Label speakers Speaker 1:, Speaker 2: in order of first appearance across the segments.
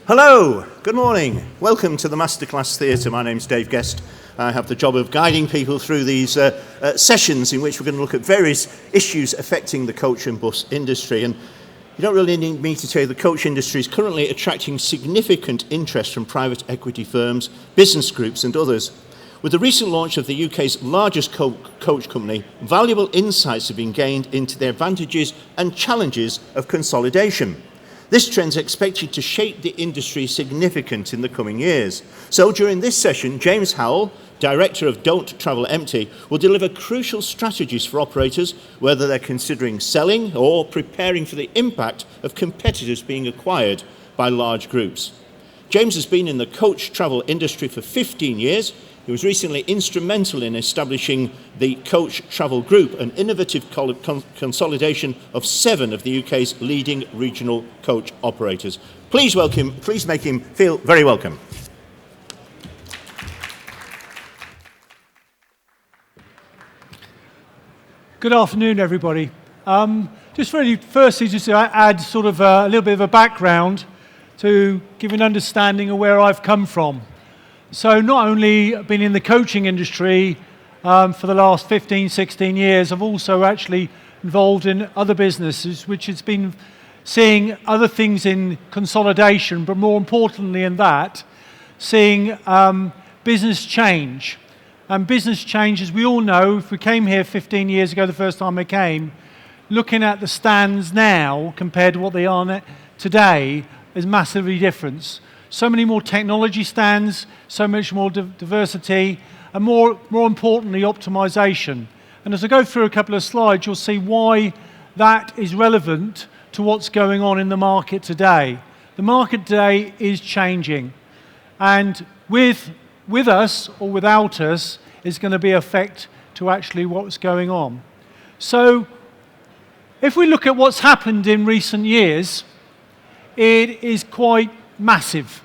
Speaker 1: Hello, good morning. Welcome to the Masterclass Theatre. My name's Dave Guest. I have the job of guiding people through these sessions in which we're going to look at various issues affecting the coach and bus industry. And you don't really need me to tell you the coach industry is currently attracting significant interest from private equity firms, business groups and others. With the recent launch of the UK's largest coach company, valuable insights have been gained into the advantages and challenges of consolidation. This trend is expected to shape the industry significantly in the coming years. So during this session, James Howells, Director of Don't Travel Empty, will deliver crucial strategies for operators, whether they're considering selling or preparing for the impact of competitors being acquired by large groups. James has been in the coach travel industry for 15 years. He was recently instrumental in establishing the Coach Travel Group, an innovative consolidation of 7 of the UK's leading regional coach operators. Please make him feel very welcome.
Speaker 2: Good afternoon, everybody. Just really, firstly, just to add sort of a little bit of a background to give an understanding of where I've come from. So not only been in the coaching industry for the last 15, 16 years, I've also actually involved in other businesses, which has been seeing other things in consolidation, but more importantly in that, seeing business change. And business change, as we all know, if we came here 15 years ago, the first time I came, looking at the stands now compared to what they are today is massively different. So many more technology stands, so much more diversity, and more importantly, optimization. And as I go through a couple of slides, you'll see why that is relevant to what's going on in the market today. The market today is changing. And with us or without us is going to be effect to actually what's going on. So if we look at what's happened in recent years, it is quite massive.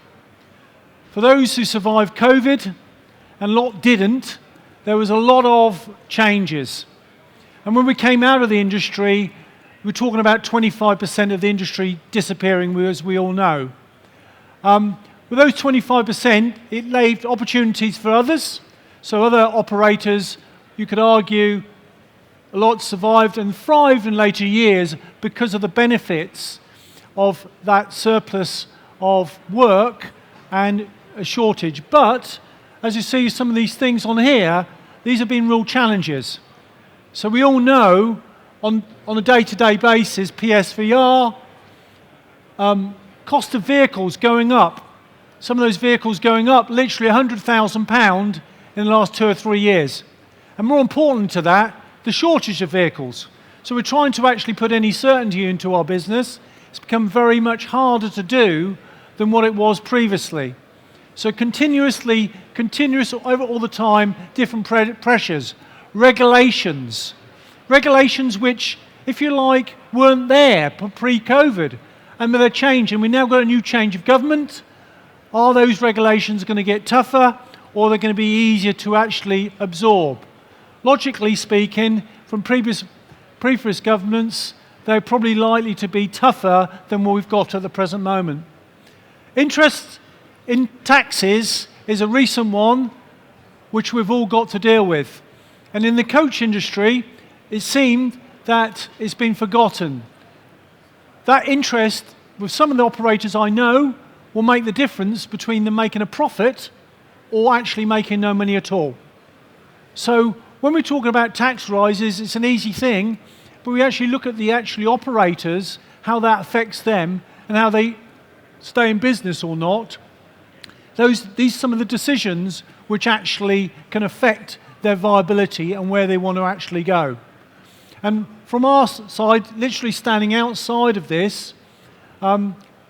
Speaker 2: For those who survived COVID, and a lot didn't, there was a lot of changes. And when we came out of the industry, we're talking about 25% of the industry disappearing, as we all know. With those 25%, it laid opportunities for others. So other operators, you could argue, a lot survived and thrived in later years because of the benefits of that surplus of work and a shortage. But as you see some of these things on here, these have been real challenges. So we all know on a day-to-day basis, PSVR, cost of vehicles going up. Some of those vehicles going up literally £100,000 in the last 2 or 3 years. And more important to that, the shortage of vehicles. So we're trying to actually put any certainty into our business. It's become very much harder to do than what it was previously. So continuous over all the time, different pressures, regulations which, if you like, weren't there pre-COVID, and they're changing. We now got a new change of government. Are those regulations going to get tougher, or are they going to be easier to actually absorb? Logically speaking, from previous governments, they're probably likely to be tougher than what we've got at the present moment. Interest in taxes is a recent one which we've all got to deal with. And in the coach industry, it seemed that it's been forgotten. That interest with some of the operators I know will make the difference between them making a profit or actually making no money at all. So when we're talking about tax rises, it's an easy thing, but we actually look at the actually operators, how that affects them and how they stay in business or not. These are some of the decisions which actually can affect their viability and where they want to actually go. And from our side, literally standing outside of this,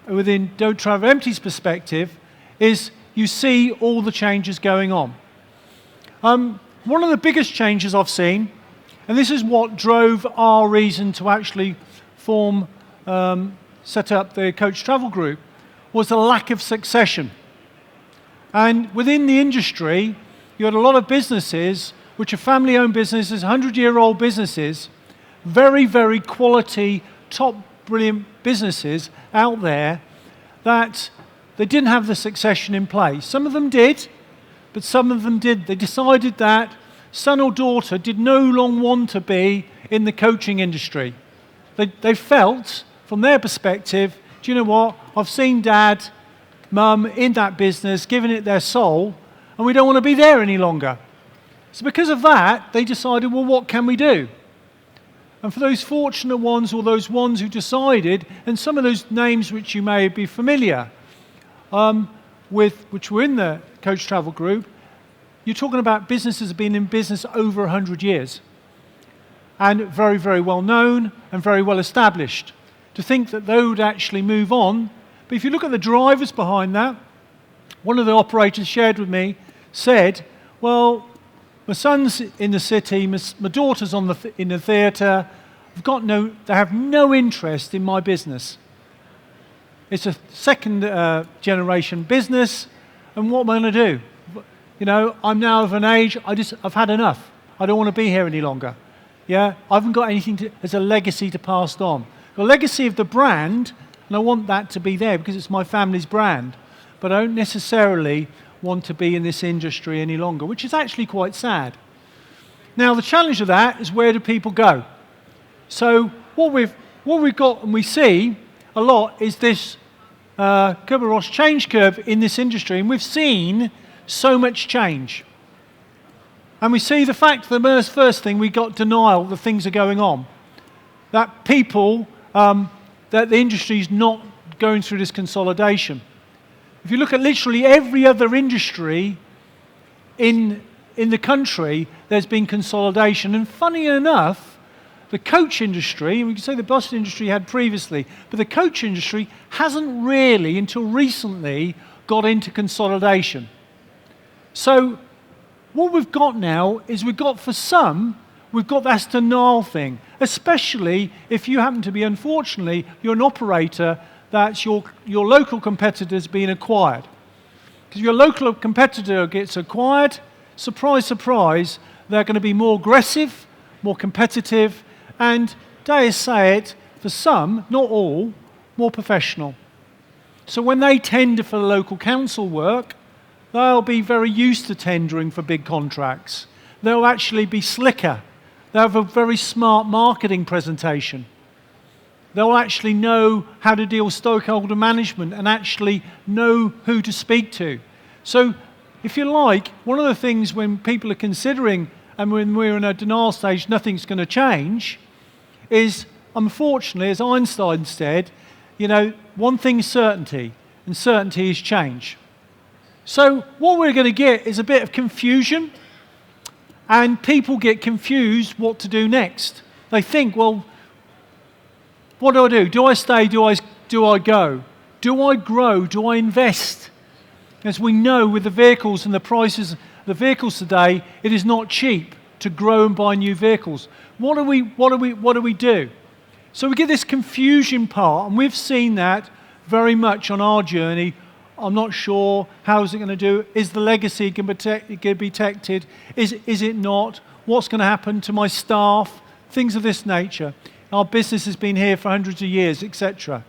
Speaker 2: within Don't Travel Empty's perspective, is you see all the changes going on. One of the biggest changes I've seen, and this is what drove our reason to actually set up the Coach Travel Group, was the lack of succession. And within the industry, you had a lot of businesses which are family-owned businesses, 100-year-old businesses, very, very quality, top, brilliant businesses out there that they didn't have the succession in place. Some of them did, but some of them did. They decided that son or daughter did no longer want to be in the coaching industry. They felt, from their perspective, do you know what? I've seen dad, mum in that business, giving it their soul, and we don't want to be there any longer. So because of that, they decided, well, what can we do? And for those fortunate ones, or those ones who decided, and some of those names which you may be familiar with, which were in the Coach Travel Group, you're talking about businesses that have been in business over 100 years. And very, very well known and very well established. To think that they would actually move on. But if you look at the drivers behind that, one of the operators shared with me, said, well, my son's in the city, my daughter's in the theatre, they have no interest in my business. It's a second generation business, and what am I going to do? You know, I'm now of an age, I've had enough. I don't want to be here any longer. Yeah, I haven't got anything as a legacy to pass on. The legacy of the brand, and I want that to be there because it's my family's brand, but I don't necessarily want to be in this industry any longer, which is actually quite sad. Now, the challenge of that is, where do people go? So what we've got and we see a lot is this Kubler-Ross change curve in this industry, and we've seen so much change. And we see the fact that the first thing, we got denial that things are going on. That people, that the industry is not going through this consolidation. If you look at literally every other industry in the country, there's been consolidation. And funny enough, the coach industry, and we can say the bus industry had previously, but the coach industry hasn't really, until recently, got into consolidation. So what we've got now is we've got that denial thing, especially if you happen to be, unfortunately, you're an operator that's your local competitor's being acquired. Because your local competitor gets acquired, surprise, surprise, they're going to be more aggressive, more competitive, and dare I say it, for some, not all, more professional. So when they tender for the local council work, they'll be very used to tendering for big contracts. They'll actually be slicker. They'll have a very smart marketing presentation. They'll actually know how to deal with stakeholder management and actually know who to speak to. So, if you like, one of the things when people are considering, and when we're in a denial stage, nothing's going to change, is, unfortunately, as Einstein said, you know, one thing's certainty, and certainty is change. So what we're going to get is a bit of confusion, and people get confused what to do next. They think, well, what do? Do I stay? Do I go? Do I grow? Do I invest? As we know with the vehicles and the prices of the vehicles today, it is not cheap to grow and buy new vehicles. What do we do? So we get this confusion part, and we've seen that very much on our journey. I'm not sure, how is it going to do? Is the legacy going to be protected? Is it not? What's going to happen to my staff? Things of this nature. Our business has been here for hundreds of years, etc.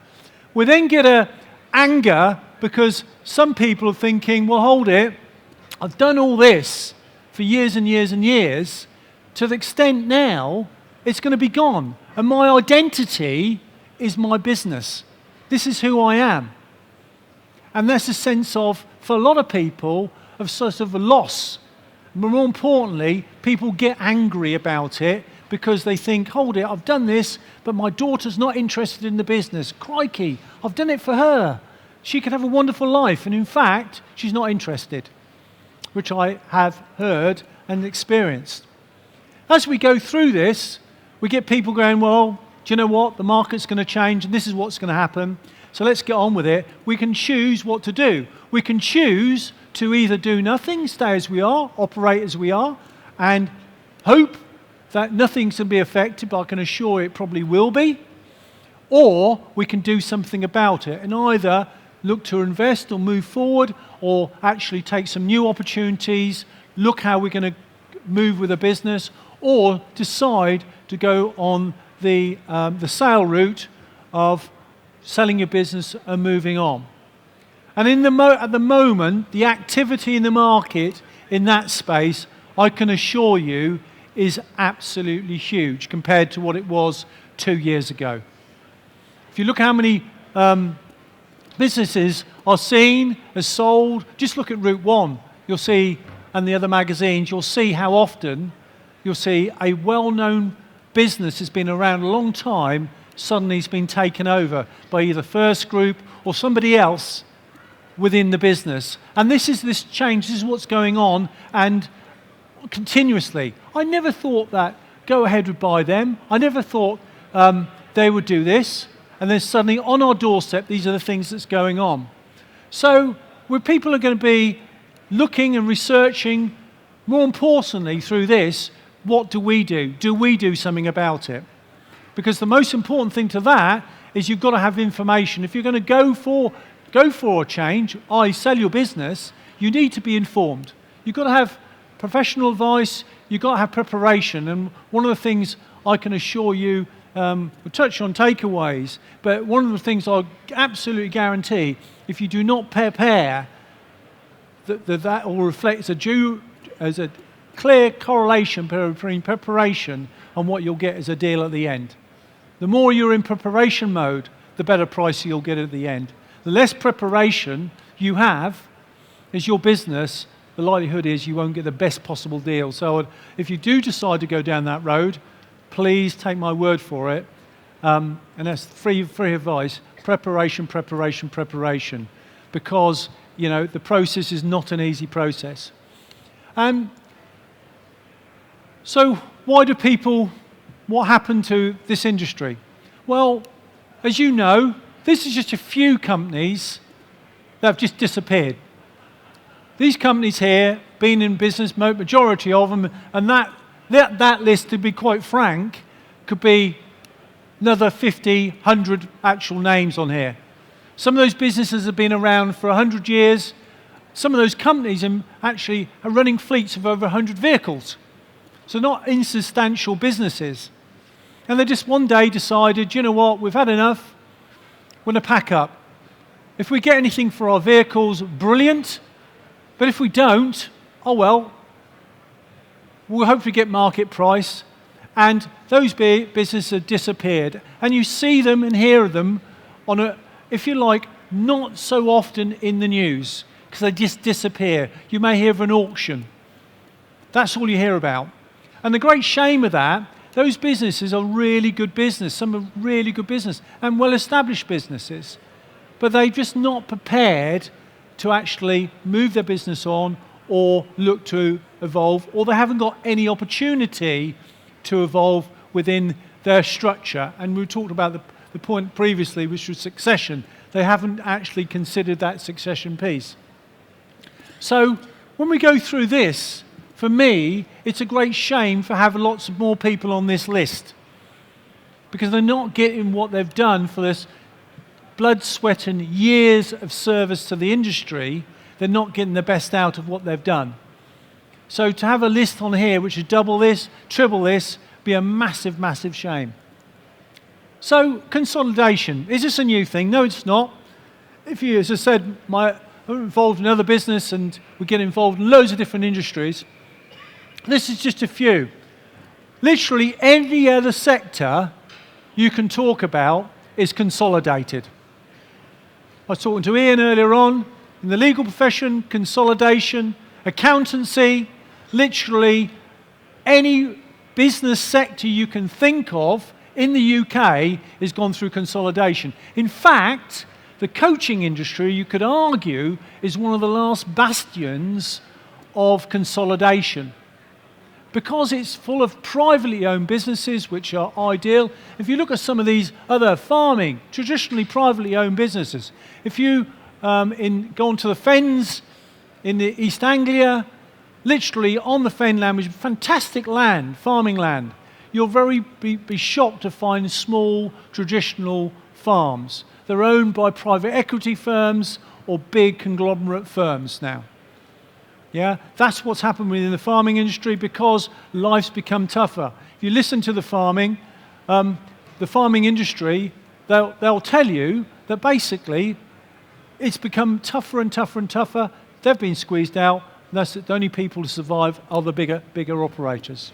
Speaker 2: We then get a anger because some people are thinking, well, hold it, I've done all this for years and years and years, to the extent now it's going to be gone. And my identity is my business. This is who I am. And that's a sense of, for a lot of people, of sort of a loss. But more importantly, people get angry about it because they think, hold it, I've done this, but my daughter's not interested in the business. Crikey, I've done it for her. She could have a wonderful life. And in fact, she's not interested, which I have heard and experienced. As we go through this, we get people going, well, do you know what? The market's going to change and this is what's going to happen. So let's get on with it. We can choose what to do. We can choose to either do nothing, stay as we are, operate as we are, and hope that nothing's going to be affected, but I can assure it probably will be. Or we can do something about it and either look to invest or move forward, or actually take some new opportunities, look how we're going to move with a business, or decide to go on the sale route of selling your business and moving on. And at the moment, the activity in the market in that space, I can assure you, is absolutely huge compared to what it was 2 years ago. If you look how many businesses are seen, are sold, just look at Route 1, you'll see, and the other magazines, you'll see how often you'll see a well-known business has been around a long time, suddenly it's been taken over by either First Group or somebody else within the business. And this change, this is what's going on, and continuously. I never thought that Go Ahead would buy them. I never thought they would do this. And then suddenly on our doorstep, these are the things that's going on. So where people are going to be looking and researching, more importantly through this, what do we do? Do we do something about it? Because the most important thing to that is you've got to have information. If you're going to go for a change, i.e. sell your business, you need to be informed. You've got to have professional advice, you've got to have preparation. And one of the things I can assure you, we'll touch on takeaways, but one of the things I absolutely guarantee, if you do not prepare, that will reflect as a clear correlation between preparation and what you'll get as a deal at the end. The more you're in preparation mode, the better price you'll get at the end. The less preparation you have as your business, the likelihood is you won't get the best possible deal. So if you do decide to go down that road, please take my word for it. And that's free advice. Preparation, preparation, preparation. Because, you know, the process is not an easy process. So what happened to this industry? Well, as you know, this is just a few companies that have just disappeared. These companies here, been in business, majority of them, and that list, to be quite frank, could be another 50, 100 actual names on here. Some of those businesses have been around for 100 years. Some of those companies actually are running fleets of over 100 vehicles. So not insubstantial businesses. And they just one day decided, you know what, we've had enough, we're going to pack up. If we get anything for our vehicles, brilliant. But if we don't, oh well, we'll hopefully get market price. And those businesses have disappeared. And you see them and hear them on a, if you like, not so often in the news, because they just disappear. You may hear of an auction. That's all you hear about. And the great shame of that, those businesses are really good business. Some are really good business and well-established businesses. But they're just not prepared to actually move their business on or look to evolve, or they haven't got any opportunity to evolve within their structure. And we talked about the point previously, which was succession. They haven't actually considered that succession piece. So when we go through this, for me, it's a great shame for having lots of more people on this list, because they're not getting what they've done for this blood, sweat, and years of service to the industry. They're not getting the best out of what they've done. So to have a list on here which is double this, triple this, be a massive, massive shame. So consolidation, is this a new thing? No, it's not. If you, as I said, I'm involved in other business and we get involved in loads of different industries. This is just a few. Literally every other sector you can talk about is consolidated. I was talking to Ian earlier on, in the legal profession, consolidation, accountancy, literally any business sector you can think of in the UK has gone through consolidation. In fact, the coaching industry, you could argue, is one of the last bastions of consolidation, because it's full of privately owned businesses, which are ideal. If you look at some of these other farming, traditionally privately owned businesses, if you go onto the fens in the East Anglia, literally on the fen land, which is fantastic land, farming land, you'll be shocked to find small traditional farms. They're owned by private equity firms or big conglomerate firms now. Yeah, that's what's happened within the farming industry, because life's become tougher. If you listen to the farming industry, they'll tell you that basically it's become tougher and tougher and tougher. They've been squeezed out. That's the only people to survive are the bigger operators.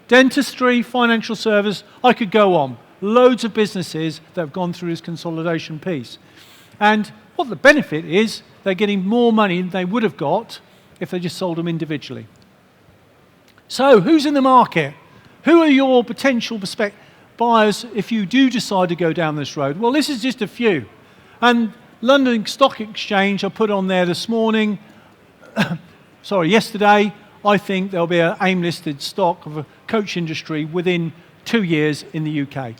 Speaker 2: Dentistry, financial service, I could go on. Loads of businesses that have gone through this consolidation piece. And what the benefit is, they're getting more money than they would have got if they just sold them individually. So, who's in the market? Who are your potential buyers if you do decide to go down this road? Well, this is just a few. And London Stock Exchange, I put on there this morning, yesterday, I think there'll be an AIM-listed stock of a coach industry within 2 years in the UK.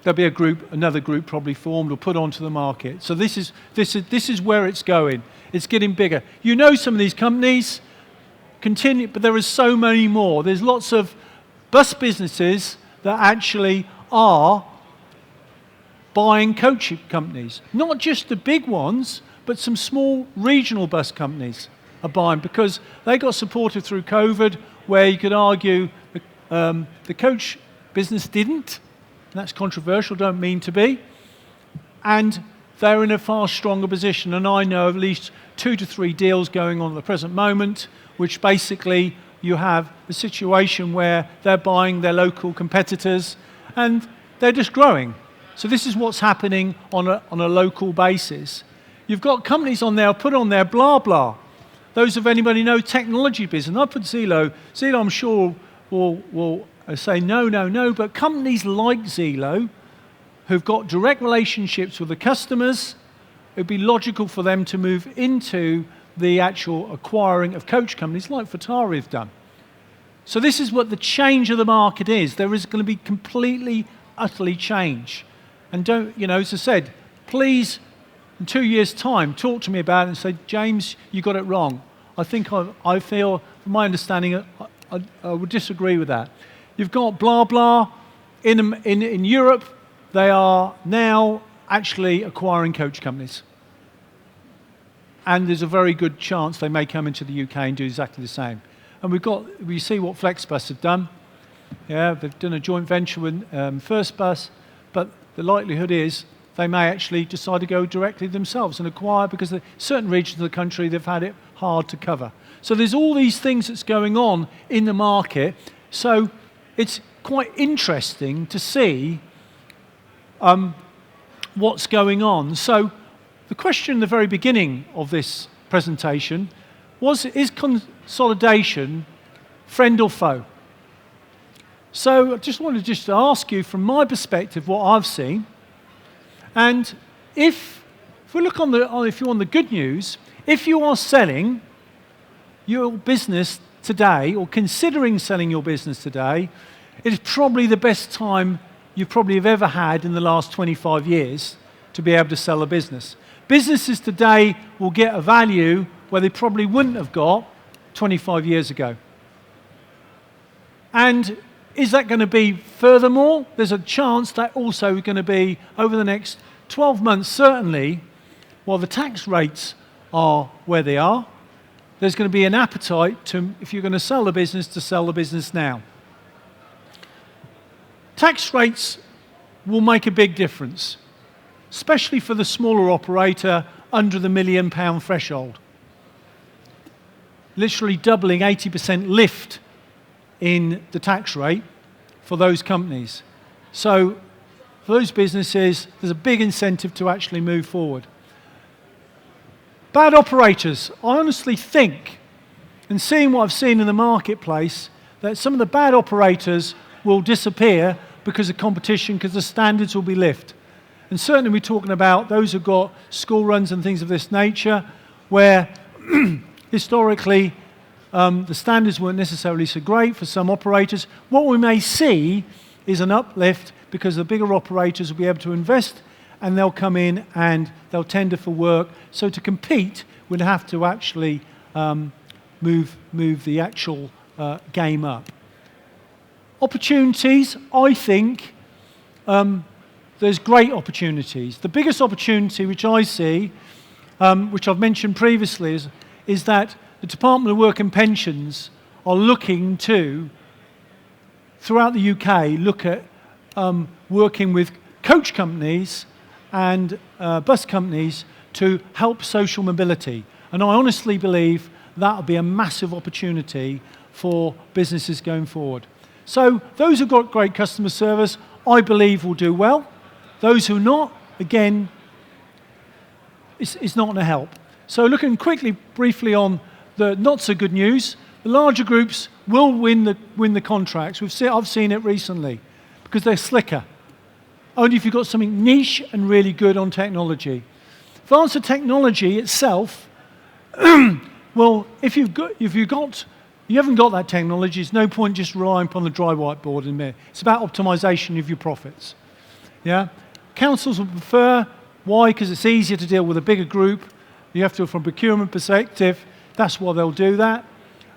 Speaker 2: There'll be another group probably formed or put onto the market. So this is where it's going. It's getting bigger. You know some of these companies continue, but there are so many more. There's lots of bus businesses that actually are buying coach companies. Not just the big ones, but some small regional bus companies are buying because they got supported through COVID, where you could argue the coach business didn't. And that's controversial, don't mean to be. And they're in a far stronger position. And I know of at least 2 to 3 deals going on at the present moment, which basically you have a situation where they're buying their local competitors and they're just growing. So this is what's happening on a local basis. You've got companies on there, put on there, blah, blah. Those of anybody know technology business, I put Zelo. Zelo, I'm sure, will say no, but companies like Zelo, who've got direct relationships with the customers, it would be logical for them to move into the actual acquiring of coach companies like Ferrari have done. So this is what the change of the market is. There is going to be completely, utterly change. And don't, as I said, please, in 2 years' time, talk to me about it and say, James, you got it wrong. I feel, from my understanding, I would disagree with that. You've got blah, blah. In Europe, they are now actually acquiring coach companies. And there's a very good chance they may come into the UK and do exactly the same. And we see what FlexBus have done. Yeah, they've done a joint venture with First Bus, but the likelihood is they may actually decide to go directly themselves and acquire, because certain regions of the country, they've had it hard to cover. So there's all these things that's going on in the market. So it's quite interesting to see what's going on. So the question in the very beginning of this presentation was, is consolidation friend or foe? So I just wanted to ask you, from my perspective, what I've seen. And if we look if you're on the good news, if you are selling your business today or considering selling your business today, it is probably the best time you probably have ever had in the last 25 years to be able to sell a business. Businesses today will get a value where they probably wouldn't have got 25 years ago. And is that going to be furthermore? There's a chance that also is going to be over the next 12 months, certainly, while the tax rates are where they are, there's going to be an appetite to, if you're going to sell the business now. Tax rates will make a big difference, especially for the smaller operator under the £1 million threshold. Literally doubling 80% lift in the tax rate for those companies. So for those businesses, there's a big incentive to actually move forward. Bad operators. I honestly think, and seeing what I've seen in the marketplace, that some of the bad operators will disappear because of competition, because the standards will be lifted. And certainly we're talking about those who've got school runs and things of this nature, where historically the standards weren't necessarily so great for some operators. What we may see is an uplift because the bigger operators will be able to invest, and they'll come in and they'll tender for work. So to compete, we'd have to actually move the actual game up. Opportunities, I think there's great opportunities. The biggest opportunity which I see, which I've mentioned previously, is that the Department of Work and Pensions are looking to, throughout the UK, look at working with coach companies and bus companies to help social mobility. And I honestly believe that will be a massive opportunity for businesses going forward. So those who've got great customer service, I believe will do well. Those who are not, again, it's not going to help. So looking briefly on the not so good news, the larger groups will win the contracts. I've seen it recently because they're slicker. Only if you've got something niche and really good on technology. Advanced technology itself, well, if you haven't got that technology, there's no point just relying upon the dry whiteboard in there. It's about optimization of your profits. Yeah, councils will prefer. Why? Because it's easier to deal with a bigger group. You have to, from a procurement perspective, that's why they'll do that.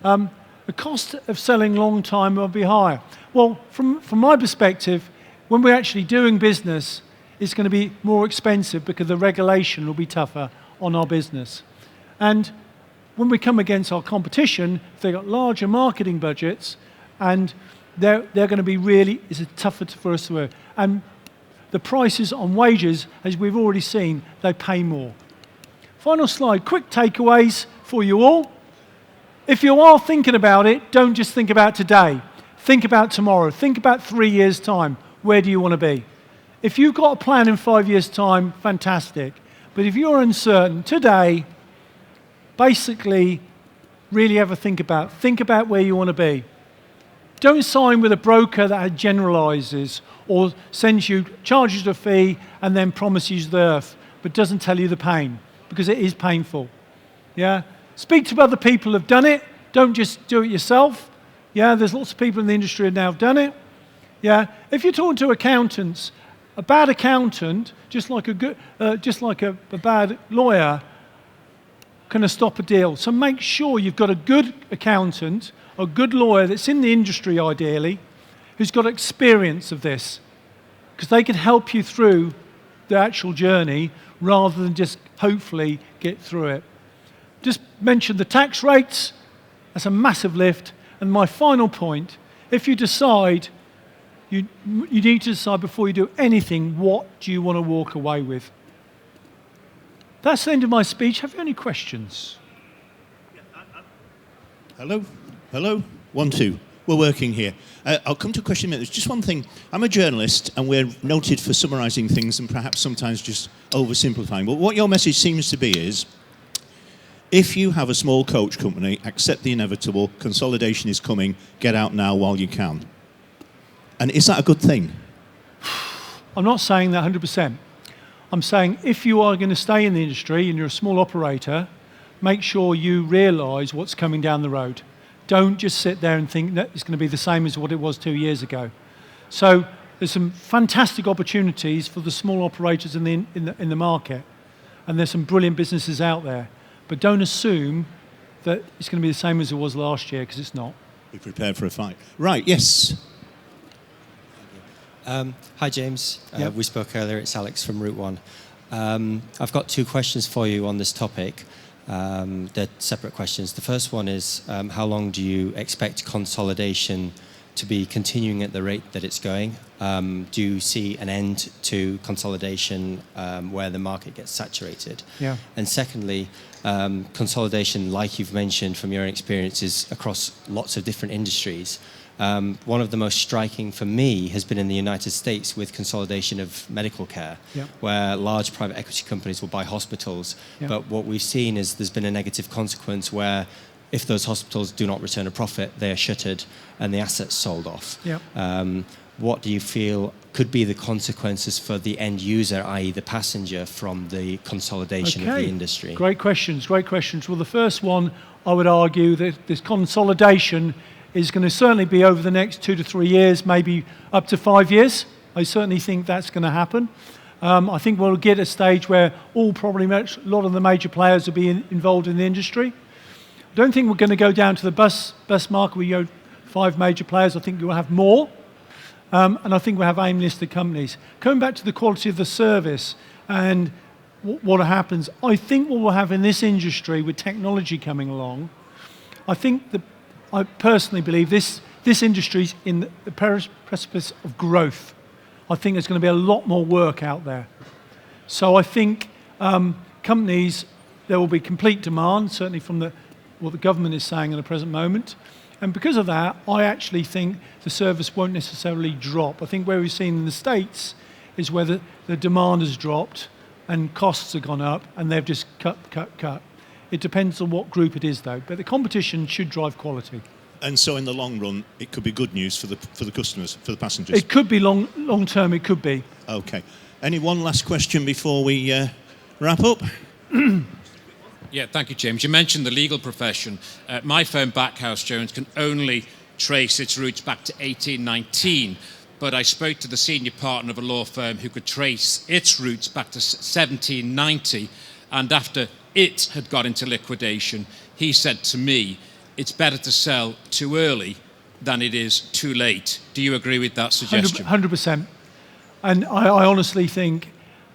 Speaker 2: The cost of selling long time will be higher. Well, from my perspective, when we're actually doing business, it's going to be more expensive because the regulation will be tougher on our business. And when we come against our competition, if they've got larger marketing budgets, and they're going to be really, it's tougher for us to work. And the prices on wages, as we've already seen, they pay more. Final slide, quick takeaways for you all. If you are thinking about it, don't just think about today. Think about tomorrow. Think about 3 years' time. Where do you want to be? If you've got a plan in 5 years' time, fantastic. But if you're uncertain today, basically, really have a think about where you want to be. Don't sign with a broker that generalizes or charges you a fee and then promises the earth, but doesn't tell you the pain, because it is painful. Yeah? Speak to other people who have done it. Don't just do it yourself. Yeah, there's lots of people in the industry who now have done it. Yeah, if you're talking to accountants, a bad accountant, just like a bad lawyer, can stop a deal. So make sure you've got a good accountant, a good lawyer that's in the industry ideally, who's got experience of this, because they can help you through the actual journey rather than just hopefully get through it. Just mention the tax rates. That's a massive lift. And my final point, if you decide, you need to decide before you do anything, what do you want to walk away with? That's the end of my speech. Have you any questions?
Speaker 1: Hello? Hello? 1, 2. We're working here. I'll come to a question in a minute. There's just one thing. I'm a journalist, and we're noted for summarising things and perhaps sometimes just oversimplifying. But what your message seems to be is, if you have a small coach company, accept the inevitable, consolidation is coming, get out now while you can. And is that a good thing?
Speaker 2: I'm not saying that 100%. I'm saying if you are going to stay in the industry and you're a small operator, make sure you realise what's coming down the road. Don't just sit there and think that it's going to be the same as what it was 2 years ago. So there's some fantastic opportunities for the small operators in the market, and there's some brilliant businesses out there. But don't assume that it's going to be the same as it was last year, because it's not.
Speaker 1: Be prepared for a fight. Right, yes.
Speaker 3: Hi, James.
Speaker 2: Yep.
Speaker 3: We spoke earlier. It's Alex from Route 1. I've got 2 questions for you on this topic. They're separate questions. The first one is, how long do you expect consolidation to be continuing at the rate that it's going? Do you see an end to consolidation where the market gets saturated?
Speaker 2: Yeah.
Speaker 3: And secondly, consolidation, like you've mentioned from your experiences across lots of different industries, one of the most striking for me has been in the United States with consolidation of medical care, where large private equity companies will buy hospitals. But what we've seen is there's been a negative consequence where if those hospitals do not return a profit, they are shuttered and the assets sold off. What do you feel could be the consequences for the end user, i.e. the passenger, from the consolidation of the industry?
Speaker 2: Great questions. Well, the first one, I would argue that this consolidation is going to certainly be over the next 2 to 3 years, maybe up to 5 years. I certainly think that's going to happen. I think we'll get a stage where a lot of the major players will be involved in the industry. I don't think we're going to go down to the bus market where you have 5 major players. I think you'll have more. And I think we'll have AIM-listed companies. Coming back to the quality of the service and what happens, I think what we'll have in this industry with technology coming along, I personally believe this industry is in the precipice of growth. I think there's going to be a lot more work out there. So I think companies, there will be complete demand, certainly from what the government is saying at the present moment. And because of that, I actually think the service won't necessarily drop. I think where we've seen in the States is where the demand has dropped and costs have gone up and they've just cut. It depends on what group it is, though. But the competition should drive quality.
Speaker 1: And so in the long run, it could be good news for the customers, for the passengers?
Speaker 2: It could be long term, it could be.
Speaker 1: OK. Any one last question before we wrap up?
Speaker 4: Yeah, thank you, James. You mentioned the legal profession. My firm, Backhouse Jones, can only trace its roots back to 1819, but I spoke to the senior partner of a law firm who could trace its roots back to 1790, and after it had got into liquidation, he said to me, it's better to sell too early than it is too late. Do you agree with that suggestion?
Speaker 2: 100%. And I honestly think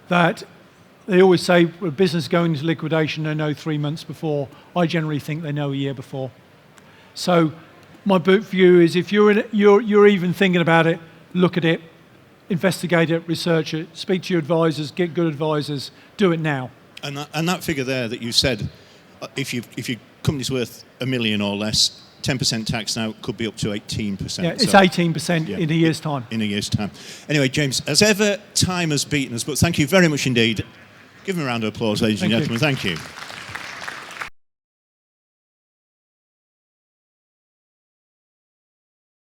Speaker 2: that they always say a business going into liquidation, they know 3 months before. I generally think they know a year before. So my view is if you're even thinking about it, look at it, investigate it, research it, speak to your advisors, get good advisors, do it now.
Speaker 1: And that figure there that you said, if your company's worth $1 million or less, 10% tax now could be up to 18%.
Speaker 2: Yeah, it's 18% in a year's time.
Speaker 1: In a year's time. Anyway, James, as ever, time has beaten us, but thank you very much indeed. Give him a round of applause, ladies and gentlemen. Thank you.